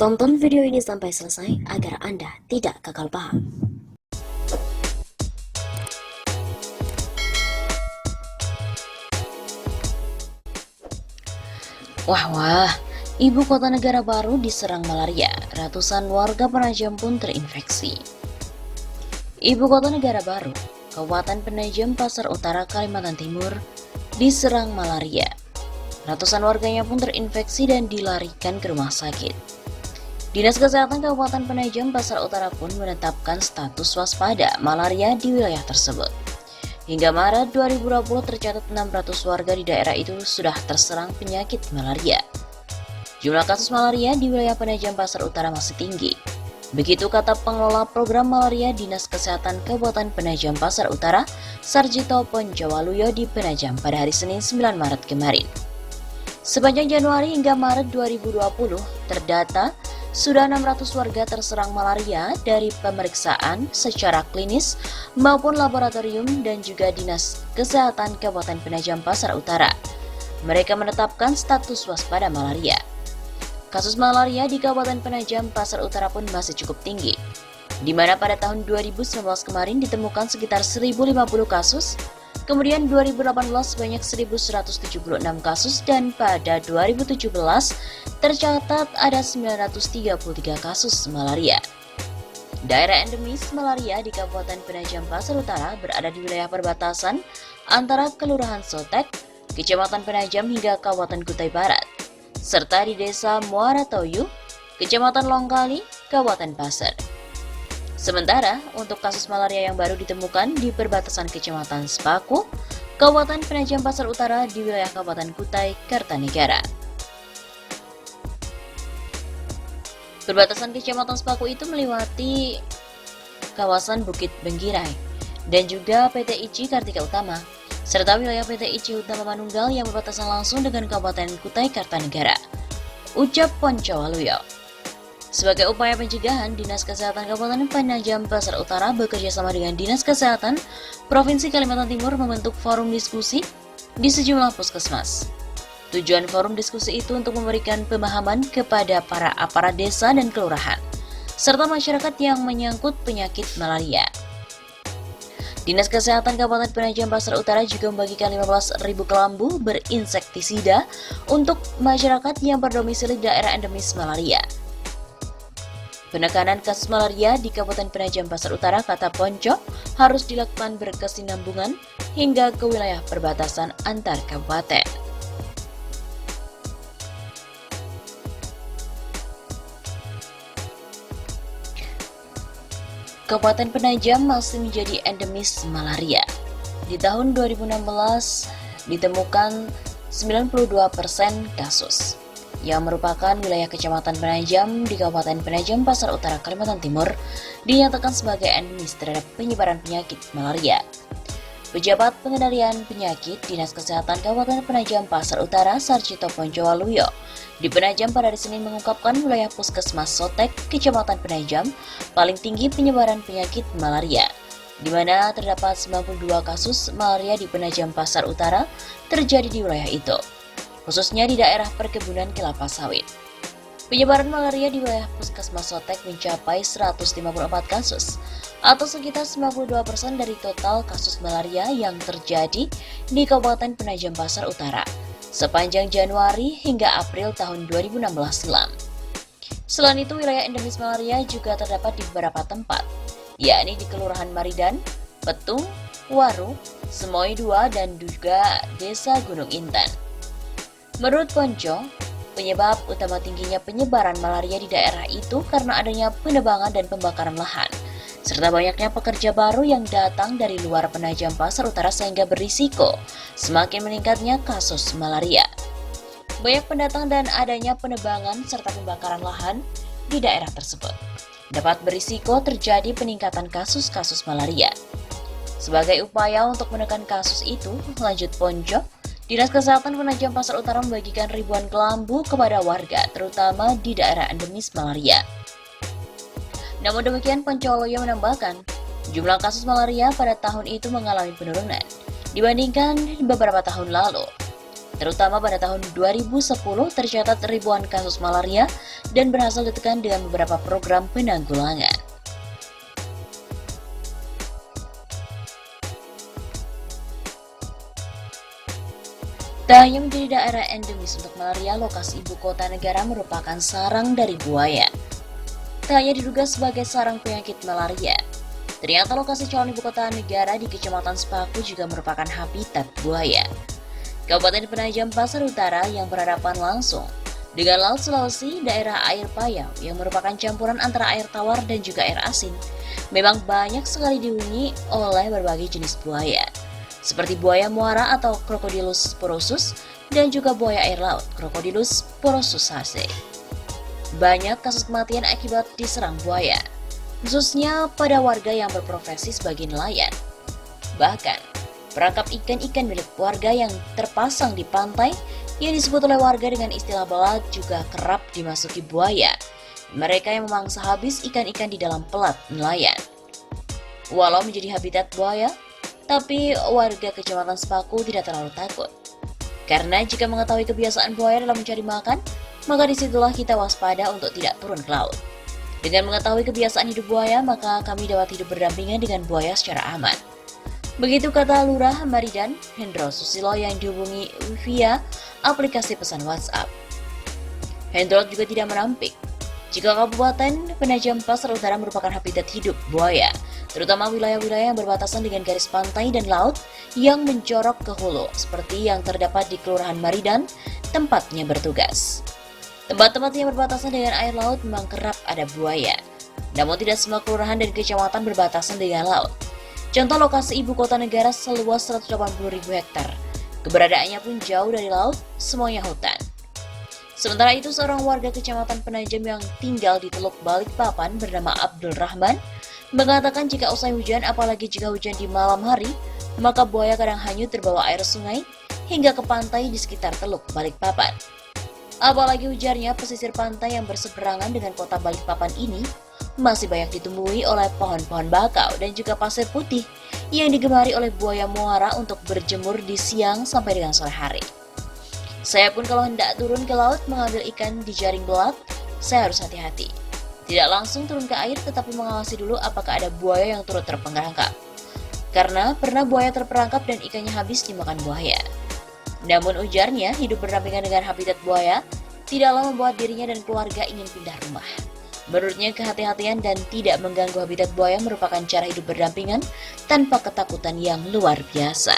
Tonton video ini sampai selesai agar Anda tidak gagal paham. Wah, ibu kota negara baru diserang malaria, ratusan warga Penajam pun terinfeksi. Ibu kota negara baru, Kabupaten Penajam Pasar Utara, Kalimantan Timur, diserang malaria. Ratusan warganya pun terinfeksi dan dilarikan ke rumah sakit. Dinas Kesehatan Kabupaten Penajam Pasar Utara pun menetapkan status waspada malaria di wilayah tersebut. Hingga Maret 2020 tercatat 600 warga di daerah itu sudah terserang penyakit malaria. Jumlah kasus malaria di wilayah Penajam Pasar Utara masih tinggi. Begitu kata pengelola program malaria Dinas Kesehatan Kabupaten Penajam Pasar Utara, Sarjito Poncowaluyo di Penajam pada hari Senin 9 Maret kemarin. Sepanjang Januari hingga Maret 2020, terdata sudah 600 warga terserang malaria dari pemeriksaan secara klinis maupun laboratorium dan juga Dinas Kesehatan Kabupaten Penajam Pasar Utara. Mereka menetapkan status waspada malaria. Kasus malaria di Kabupaten Penajam Pasar Utara pun masih cukup tinggi, di mana pada tahun 2019 kemarin ditemukan sekitar 1.050 kasus, kemudian 2018 sebanyak 1.176 kasus, dan pada 2017 tercatat ada 933 kasus malaria. Daerah endemis malaria di Kabupaten Penajam Pasar Utara berada di wilayah perbatasan antara Kelurahan Sotek, Kecamatan Penajam hingga Kabupaten Kutai Barat, serta di Desa Muara Toyu, Kecamatan Longkali, Kabupaten Pasir. Sementara untuk kasus malaria yang baru ditemukan di perbatasan Kecamatan Sepaku, Kabupaten Penajam Pasar Utara di wilayah Kabupaten Kutai Kartanegara. Perbatasan Kecamatan Sepaku itu melewati kawasan Bukit Benggirai dan juga PT ICI Kartika Utama, serta wilayah PT ICI Utama Manunggal yang berbatasan langsung dengan Kabupaten Kutai Kartanegara, ucap Poncowaluyo. Sebagai upaya pencegahan, Dinas Kesehatan Kabupaten Penajam Pasar Utara bekerjasama dengan Dinas Kesehatan Provinsi Kalimantan Timur membentuk forum diskusi di sejumlah puskesmas. Tujuan forum diskusi itu untuk memberikan pemahaman kepada para aparat desa dan kelurahan, serta masyarakat yang menyangkut penyakit malaria. Dinas Kesehatan Kabupaten Penajam Pasar Utara juga membagikan 15.000 kelambu berinsektisida untuk masyarakat yang berdomisili daerah endemis malaria. Penekanan kasus malaria di Kabupaten Penajam Pasar Utara, kata Ponco, harus dilakukan berkesinambungan hingga ke wilayah perbatasan antar kabupaten. Kabupaten Penajam masih menjadi endemis malaria. Di tahun 2016 ditemukan 92% kasus, yang merupakan wilayah Kecamatan Penajam di Kabupaten Penajam Pasar Utara, Kalimantan Timur, dinyatakan sebagai endemis terhadap penyebaran penyakit malaria. Pejabat Pengendalian Penyakit Dinas Kesehatan Kabupaten Penajam Pasar Utara, Sarjito Poncowaluyo, di Penajam pada hari Senin mengungkapkan wilayah Puskesmas Sotek, Kecamatan Penajam, paling tinggi penyebaran penyakit malaria, di mana terdapat 92 kasus malaria di Penajam Pasar Utara terjadi di wilayah itu, khususnya di daerah perkebunan kelapa sawit. Penyebaran malaria di wilayah Puskesmas Sotek mencapai 154 kasus, atau sekitar 92% dari total kasus malaria yang terjadi di Kabupaten Penajam Pasar Utara sepanjang Januari hingga April tahun 2016 silam. Selain itu, wilayah endemis malaria juga terdapat di beberapa tempat, yakni di Kelurahan Maridan, Petung, Waru, Semoy 2, dan juga Desa Gunung Intan. Menurut Ponco, penyebab utama tingginya penyebaran malaria di daerah itu karena adanya penebangan dan pembakaran lahan, serta banyaknya pekerja baru yang datang dari luar Penajam Pasar Utara sehingga berisiko semakin meningkatnya kasus malaria. Banyak pendatang dan adanya penebangan serta pembakaran lahan di daerah tersebut dapat berisiko terjadi peningkatan kasus-kasus malaria. Sebagai upaya untuk menekan kasus itu, lanjut Ponco, Dinas Kesehatan Penajam Pasar Utara membagikan ribuan kelambu kepada warga, terutama di daerah endemis malaria. Namun demikian, Poncowaluyo menambahkan, jumlah kasus malaria pada tahun itu mengalami penurunan dibandingkan beberapa tahun lalu. Terutama pada tahun 2010 tercatat ribuan kasus malaria dan berhasil ditekan dengan beberapa program penanggulangan. Tak hanya menjadi daerah endemis untuk malaria, lokasi ibu kota negara merupakan sarang dari buaya. Tak hanya diduga sebagai sarang penyakit malaria, ternyata lokasi calon ibu kota negara di Kecamatan Sepaku juga merupakan habitat buaya. Kabupaten Penajam Pasar Utara yang berhadapan langsung dengan Laut Sulawesi, daerah air payau yang merupakan campuran antara air tawar dan juga air asin, memang banyak sekali dihuni oleh berbagai jenis buaya, seperti buaya muara atau Crocodylus porosus dan juga buaya air laut Crocodylus porosusacea. Banyak kasus kematian akibat diserang buaya, khususnya pada warga yang berprofesi sebagai nelayan. Bahkan, perangkap ikan-ikan milik warga yang terpasang di pantai yang disebut oleh warga dengan istilah belat juga kerap dimasuki buaya. Mereka yang memangsa habis ikan-ikan di dalam pelat nelayan. Walau menjadi habitat buaya, tapi warga Kecamatan Sepaku tidak terlalu takut. Karena jika mengetahui kebiasaan buaya dalam mencari makan, maka disitulah kita waspada untuk tidak turun ke laut. Dengan mengetahui kebiasaan hidup buaya, maka kami dapat hidup berdampingan dengan buaya secara aman. Begitu kata Lurah Maridan Hendro Susilo yang dihubungi via aplikasi pesan WhatsApp. Hendro juga tidak menampik jika Kabupaten Penajam Pasar Utara merupakan habitat hidup buaya, terutama wilayah-wilayah yang berbatasan dengan garis pantai dan laut yang menjorok ke hulu, seperti yang terdapat di Kelurahan Maridan, tempatnya bertugas. Tempat-tempat yang berbatasan dengan air laut memang kerap ada buaya, namun tidak semua kelurahan dan kecamatan berbatasan dengan laut. Contoh lokasi ibu kota negara seluas 180.000 hektar, keberadaannya pun jauh dari laut, semuanya hutan. Sementara itu, seorang warga Kecamatan Penajam yang tinggal di Teluk Balikpapan bernama Abdul Rahman mengatakan jika usai hujan, apalagi jika hujan di malam hari, maka buaya kadang hanyut terbawa air sungai hingga ke pantai di sekitar Teluk Balikpapan. Apalagi ujarnya, pesisir pantai yang berseberangan dengan kota Balikpapan ini masih banyak ditumbuhi oleh pohon-pohon bakau dan juga pasir putih yang digemari oleh buaya muara untuk berjemur di siang sampai dengan sore hari. Saya pun kalau hendak turun ke laut mengambil ikan di jaring belat, saya harus hati-hati. Tidak langsung turun ke air, tetapi mengawasi dulu apakah ada buaya yang turut terperangkap. Karena pernah buaya terperangkap dan ikannya habis dimakan buaya. Namun ujarnya, hidup berdampingan dengan habitat buaya tidaklah membuat dirinya dan keluarga ingin pindah rumah. Menurutnya, kehati-hatian dan tidak mengganggu habitat buaya merupakan cara hidup berdampingan tanpa ketakutan yang luar biasa.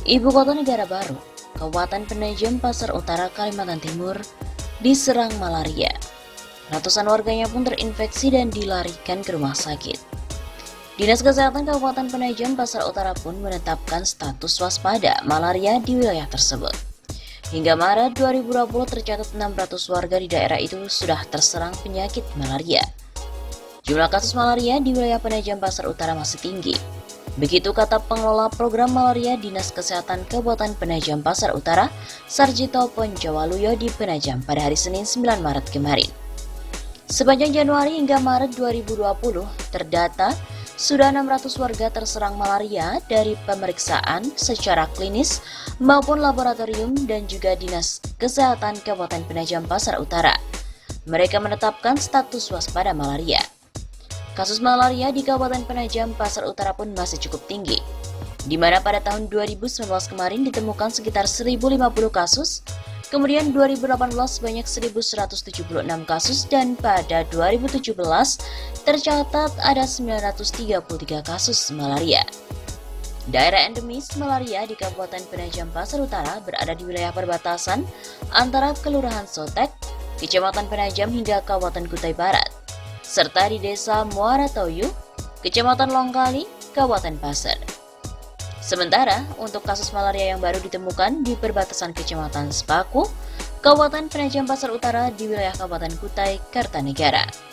Ibu kota negara baru, Kabupaten Penajam Pasar Utara, Kalimantan Timur, diserang malaria. Ratusan warganya pun terinfeksi dan dilarikan ke rumah sakit. Dinas Kesehatan Kabupaten Penajam Pasar Utara pun menetapkan status waspada malaria di wilayah tersebut. Hingga Maret 2020 tercatat 600 warga di daerah itu sudah terserang penyakit malaria. Jumlah kasus malaria di wilayah Penajam Pasar Utara masih tinggi. Begitu kata pengelola program malaria Dinas Kesehatan Kabupaten Penajam Pasar Utara, Sarjito Ponjawaluyo di Penajam pada hari Senin 9 Maret kemarin. Sepanjang Januari hingga Maret 2020, terdata sudah 600 warga terserang malaria dari pemeriksaan secara klinis maupun laboratorium dan juga Dinas Kesehatan Kabupaten Penajam Pasar Utara. Mereka menetapkan status waspada malaria. Kasus malaria di Kabupaten Penajam Pasar Utara pun masih cukup tinggi, di mana pada tahun 2019 kemarin ditemukan sekitar 1.050 kasus, kemudian 2018 sebanyak 1.176 kasus, dan pada 2017 tercatat ada 933 kasus malaria. Daerah endemis malaria di Kabupaten Penajam Pasar Utara berada di wilayah perbatasan antara Kelurahan Sotek, Kecamatan Penajam hingga Kabupaten Kutai Barat, serta di Desa Muara Toyu, Kecamatan Longkali, Kabupaten Pasir. Sementara untuk kasus malaria yang baru ditemukan di perbatasan Kecamatan Sepaku, Kabupaten Penajam Pasar Utara di wilayah Kabupaten Kutai Kartanegara.